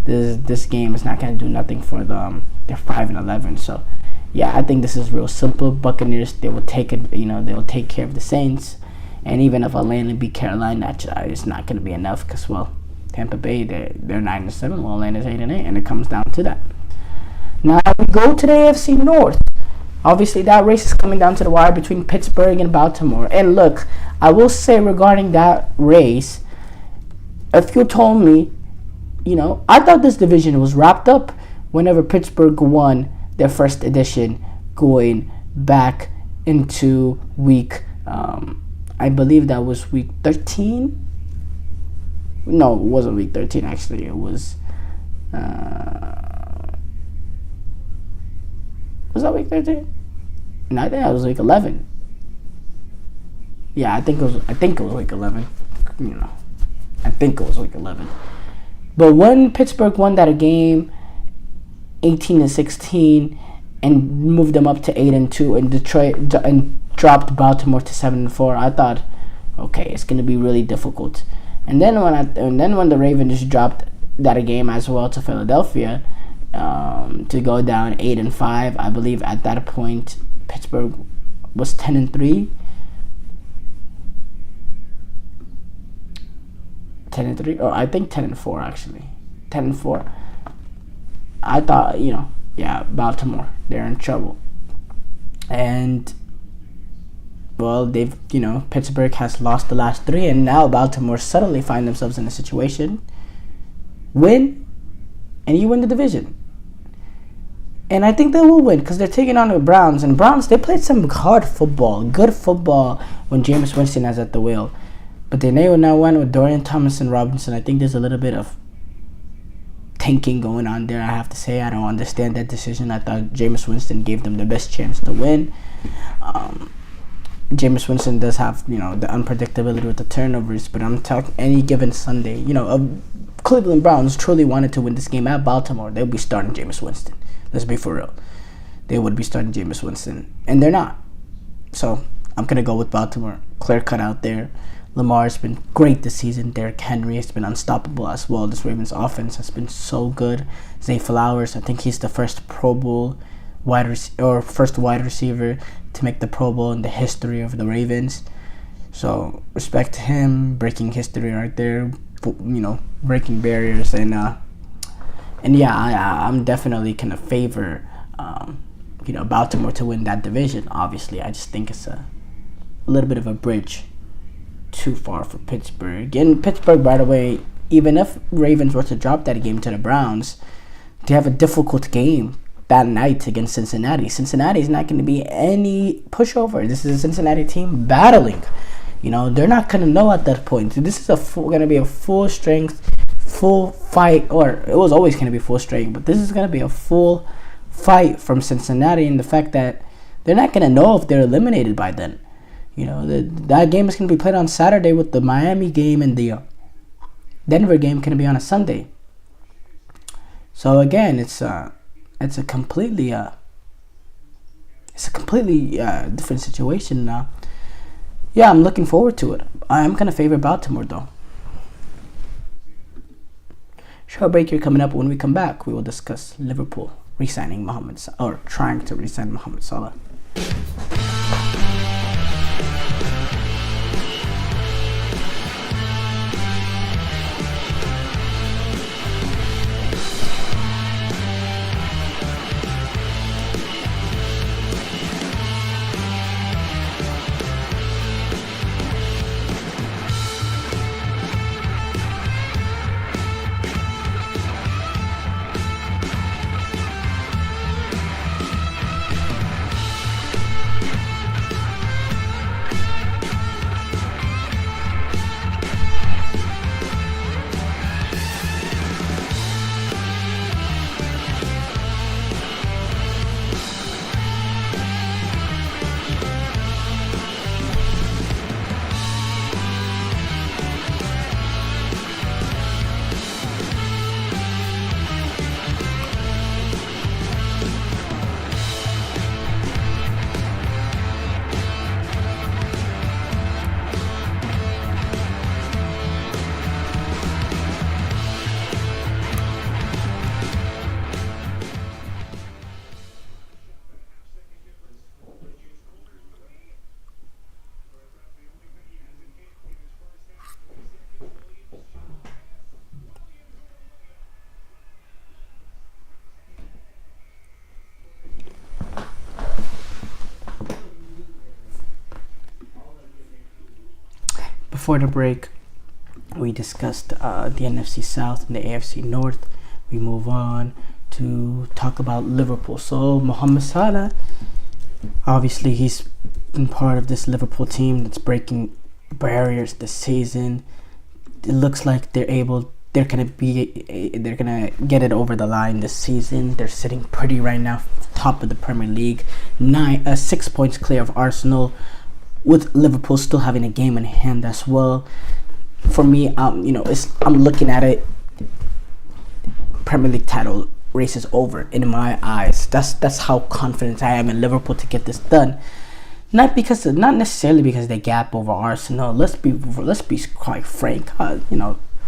[SPEAKER 1] This game is not going to do nothing for them. They're 5-11, so yeah, I think this is real simple. Buccaneers, they will take it. They will take care of the Saints, and even if Atlanta beat Carolina, it's not going to be enough because, well, Tampa Bay, they're 9-7, while Atlanta's 8-8, and it comes down to that. Now we go to the AFC North. Obviously, that race is coming down to the wire between Pittsburgh and Baltimore. And look, I will say regarding that race, if you told me, I thought this division was wrapped up whenever Pittsburgh won their first edition going back into week, I believe that was week 13. No, it wasn't week 13, actually. It was, was that week 13? No, I think that was week 11. Yeah, I think it was week 11. I think it was week 11. But when Pittsburgh won that game 18-16 and moved them up to 8-2, and Detroit and dropped Baltimore to 7-4, I thought, okay, it's going to be really difficult. And then when the Ravens dropped that game as well to Philadelphia, to go down 8-5, I believe at that point Pittsburgh was 10-3. 10-3, or I think 10-4 actually. 10-4. I thought, Baltimore, they're in trouble. And well, Pittsburgh has lost the last 3, and now Baltimore suddenly find themselves in a situation, win, and you win the division. And I think they will win because they're taking on the Browns. And Browns, they played some hard football, good football when Jameis Winston is at the wheel. But they now went with Dorian Thompson Robinson. I think there's a little bit of tanking going on there, I have to say. I don't understand that decision. I thought Jameis Winston gave them the best chance to win. Jameis Winston does have, the unpredictability with the turnovers, but I'm talking any given Sunday, Cleveland Browns truly wanted to win this game at Baltimore, they'll be starting Jameis Winston. Let's be for real. They would be starting Jameis Winston, and they're not. So I'm going to go with Baltimore. Clear cut out there. Lamar's been great this season. Derrick Henry has been unstoppable as well. This Ravens offense has been so good. Zay Flowers, I think he's the first Pro Bowl first wide receiver to make the Pro Bowl in the history of the Ravens. So respect to him, breaking history right there, breaking barriers, and yeah, I'm definitely gonna favor Baltimore to win that division. Obviously, I just think it's a little bit of a bridge too far for Pittsburgh. And Pittsburgh, by the way, even if Ravens were to drop that game to the Browns, they have a difficult game that night against Cincinnati. Cincinnati is not going to be any pushover. This is a Cincinnati team battling. They're not going to know at that point. This is going to be a full strength, full fight, or it was always going to be full strength, but this is going to be a full fight from Cincinnati, and the fact that they're not going to know if they're eliminated by then. That game is going to be played on Saturday, with the Miami game and the Denver game going to be on a Sunday. So again, it's a completely different situation now. Yeah, I'm looking forward to it. I'm going to favor Baltimore, though. Short break here coming up. When we come back, we will discuss Liverpool re-signing trying to re-sign Mohamed Salah. before the break, we discussed the NFC South and the AFC North. We move on to talk about Liverpool. So Mohamed Salah, obviously he's been part of this Liverpool team that's breaking barriers this season. It looks like they're gonna get it over the line this season. They're sitting pretty right now, top of the Premier League, 6 points clear of Arsenal, with Liverpool still having a game in hand as well. For me, I'm looking at it. Premier League title race is over in my eyes. That's how confident I am in Liverpool to get this done. Not necessarily because they gap over Arsenal. Let's be quite frank.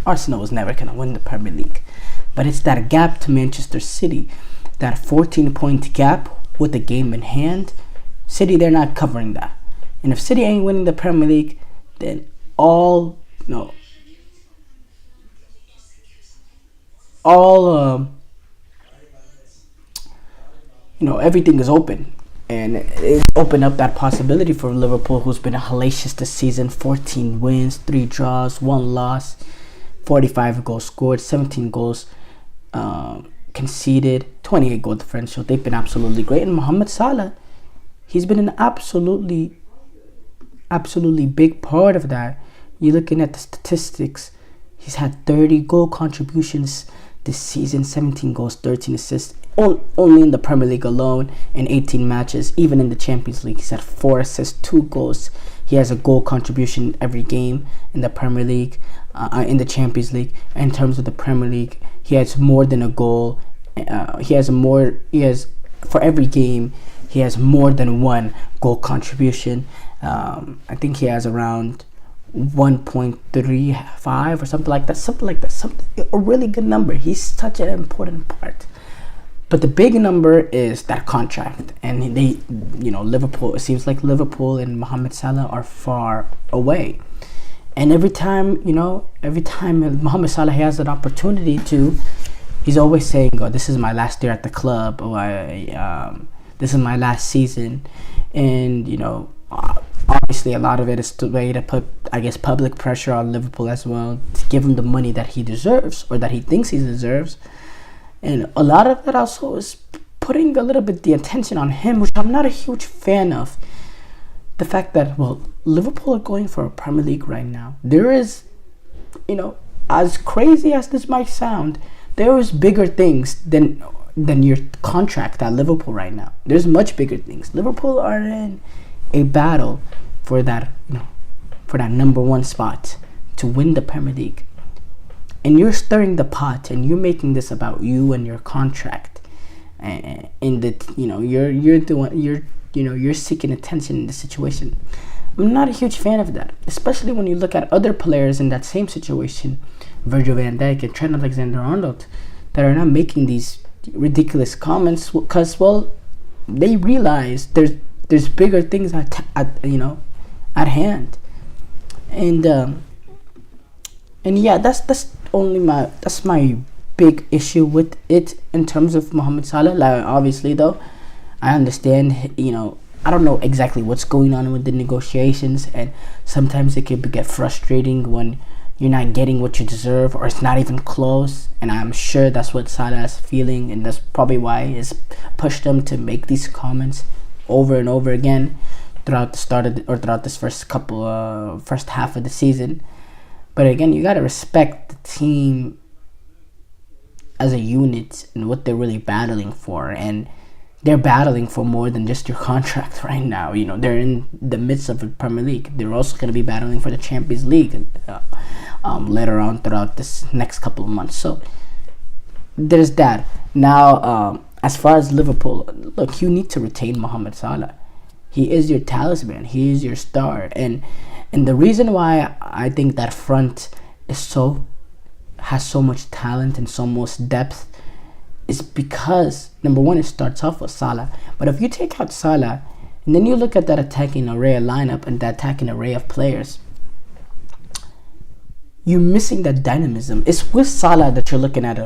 [SPEAKER 1] Arsenal was never gonna win the Premier League, but it's that gap to Manchester City, that 14-point gap with a game in hand. City, they're not covering that. And if City ain't winning the Premier League, then everything is open. And it opened up that possibility for Liverpool, who's been hellacious this season. 14 wins, 3 draws, 1 loss, 45 goals scored, 17 goals conceded, 28 goal differential. They've been absolutely great. And Mohamed Salah, he's been an absolutely big part of that. You're looking at the statistics. He's had 30 goal contributions this season, 17 goals, 13 assists. Only in the Premier League alone in 18 matches. Even in the Champions League, he's had 4 assists, 2 goals. He has a goal contribution every game in the Premier League, in the Champions League. In terms of the Premier League, he has more than a goal. For every game, he has more than 1 goal contribution. I think he has around 1.35 or something like that. A really good number. He's such an important part. But the big number is that contract, and Liverpool. It seems like Liverpool and Mohamed Salah are far away, and every time Mohamed Salah has an opportunity to, he's always saying, "Oh, this is my last year at the club," or "This is my last season," and obviously a lot of it is the way to put, I guess, public pressure on Liverpool as well to give him the money that he deserves or that he thinks he deserves. And a lot of that also is putting a little bit the attention on him, which I'm not a huge fan of. The fact that, Liverpool are going for a Premier League right now. There is, as crazy as this might sound, there is bigger things than your contract at Liverpool right now. There's much bigger things. Liverpool are in a battle for that number 1 spot to win the Premier League. And you're stirring the pot, and you're making this about you and your contract, and you're seeking attention in the situation. I'm not a huge fan of that, especially when you look at other players in that same situation, Virgil van Dijk and Trent Alexander-Arnold, that are not making these ridiculous comments because, they realize there's bigger things at hand, and yeah, that's my big issue with it in terms of Mohamed Salah. Obviously, though, I understand. I don't know exactly what's going on with the negotiations, and sometimes it can get frustrating when you're not getting what you deserve, or it's not even close. And I'm sure that's what Salah is feeling, and that's probably why it's pushed him to make these comments over and over again throughout this first half of the season. But again, you gotta respect the team as a unit and what they're really battling for, and they're battling for more than just your contract right now. They're in the midst of a Premier League. They're also going to be battling for the Champions League later on throughout this next couple of months. So there's that. Now, as far as Liverpool, look, you need to retain Mohamed Salah. He is your talisman. He is your star, and the reason why I think that front has so much talent and so much depth is because, number one, it starts off with Salah. But if you take out Salah and then you look at that attacking array of lineup and that attacking array of players, you're missing that dynamism. It's with Salah that you're looking at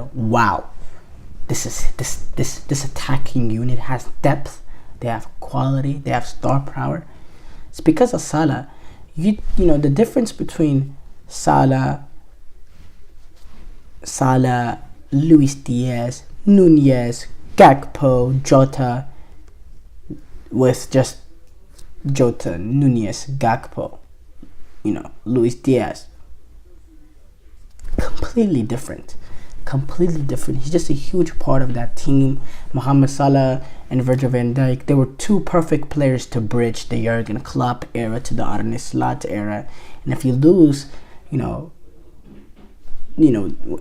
[SPEAKER 1] this attacking unit has depth, they have quality, they have star power. It's because of Salah You know, the difference between Salah, Luis Diaz, Nunez, Gakpo, Jota, with just Jota, Nunez, Gakpo, you know, Luis Diaz. Completely different. He's just a huge part of that team. Mohamed Salah and Virgil van Dijk, they were two perfect players to bridge the Jurgen Klopp era to the Arne Slot era. And if you lose, you know,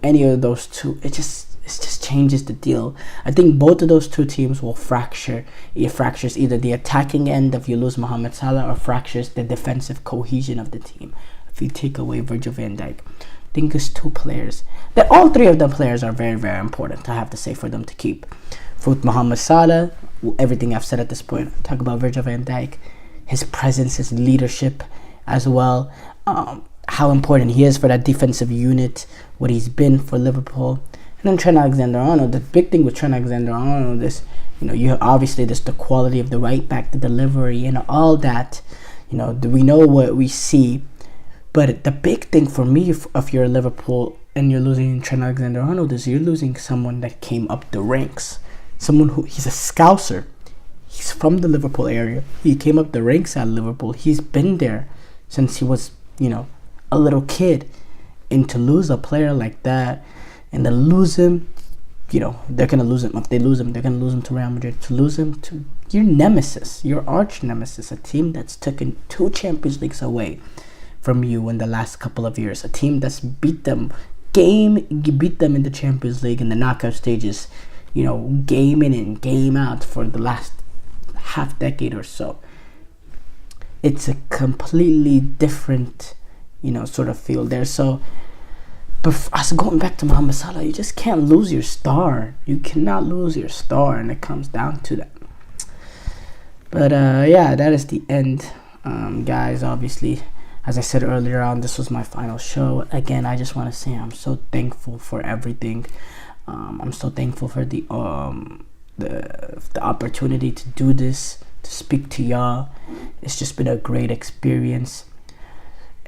[SPEAKER 1] any of those two, it just changes the deal. I think both of those two teams will fracture. It fractures either the attacking end if you lose Mohamed Salah, or fractures the defensive cohesion of the team if you take away Virgil van Dijk. I think it's two players that all three of the players are very, very important, I have to say, for them to keep. For Mohamed Salah, everything I've said at this point. Talk about Virgil van Dijk, his presence, his leadership as well, how important he is for that defensive unit, what he's been for Liverpool. And then Trent Alexander-Arnold, the big thing with Trent Alexander-Arnold is, you know, you obviously there's the quality of the right back, the delivery, and all that. You know, we know what we see. But the big thing for me, if you're Liverpool and you're losing Trent Alexander-Arnold, is you're losing someone that came up the ranks. Someone who, he's a Scouser. He's from the Liverpool area. He came up the ranks at Liverpool. He's been there since he was, you know, a little kid. And to lose a player like that, and to lose him, you know, they're going to lose him. If they lose him, they're going to lose him to Real Madrid. To lose him to your nemesis, your arch nemesis, a team that's taken 2 Champions Leagues away from you in the last couple of years, a team that's beat them in the Champions League in the knockout stages, you know, game in and game out for the last half decade or so. It's a completely different, you know, sort of feel there. So, but us going back to Mohamed Salah, you just can't lose your star. You cannot lose your star, and it comes down to that. But yeah, that is the end, guys. Obviously, as I said earlier on, this was my final show. Again, I just want to say I'm so thankful for everything. I'm so thankful for the opportunity to do this, to speak to y'all. It's just been a great experience.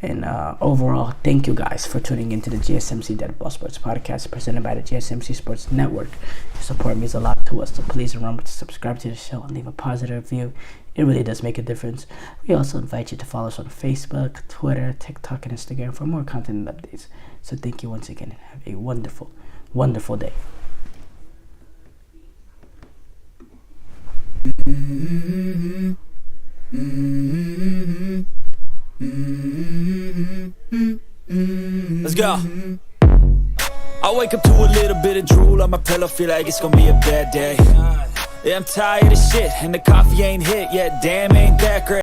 [SPEAKER 1] And overall, thank you guys for tuning into the GSMC Dead Ball Sports Podcast, presented by the GSMC Sports Network. Your support means a lot to us, so please remember to subscribe to the show and leave a positive review. It really does make a difference. We also invite you to follow us on Facebook, Twitter, TikTok, and Instagram for more content and updates. So thank you once again, and have a wonderful, wonderful day.
[SPEAKER 2] Let's go. I wake up to a little bit of drool on my pillow, feel like it's gonna be a bad day. Yeah, I'm tired of shit, and the coffee ain't hit yet, damn ain't that great.